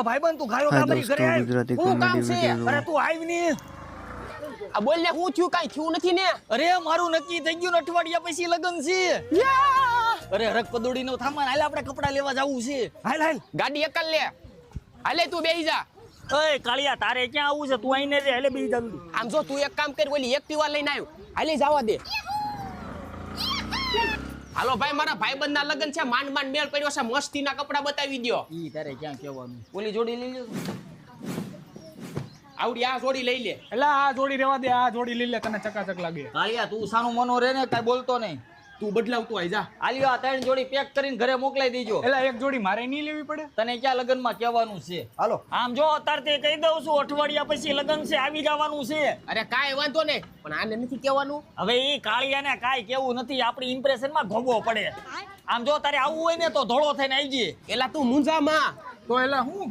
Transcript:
ભાઈબંધ તું ગાયો ગામરી ઘરે આવ ગુજરાતી હું કામ કોમેડી છે? વિડિયો અરે તું આવ ને આ બોલ ને હું થયું કાઈ થયું નથી ને અરે મારું નક્કી થઈ ગયું ને અઠવાડિયા પછી લગન છે અરે રક પદોડી નો થામાન હાલ આપણે કપડા લેવા જાવું છે હાલ હાલ ગાડી એકલ લે હાલે તું બેહી જા ઓય કાળિયા તારે ક્યાં આવું છે તું આઈને રે હાલે બેહી જલ્દી આમ જો તું એક કામ કર ઓલી એક્ટિવા લઈને આવ્યો હાલે જવા દે હાલો ભાઈ મારા ભાઈબંધના લગન છે માંડ માંડ મેળ પડ્યો છે મસ્તીના કપડા બતાવી દ્યો ઈ તારે ક્યાં કહેવાનું ઓલી જોડી લઈ લે આવડી આ જોડી લઈ લે એલા આ જોડી રેવા દે આ જોડી લઈ લે તને ચકાચક લાગે કાળિયા તું સાનું મનો રે ને કાઈ બોલતો નહીં તું બદલાવતો આઈ જા આલ્યો આ ત્રણ જોડી પેક કરીને ઘરે મોકલાઈ દેજો એલા એક જોડી મારે નહીં લેવી પડે તને ક્યાં લગનમાં કહેવાનું છે હાલો આમ જો અત્યારે કહી દઉં છું અઠવાડિયા પછી લગન છે આવી જવાનું છે અરે કાઈ વાંધો નહીં પણ આને નથી કહેવાનું હવે ઈ કાળિયાને કાઈ કેવું નથી આપણી ઇમ્પ્રેશનમાં ઘોબો પડે આમ જો તારે આવવું હોય ને તો ધોળો થઈને આવજે એલા તું મુંજામાં તો એલા હું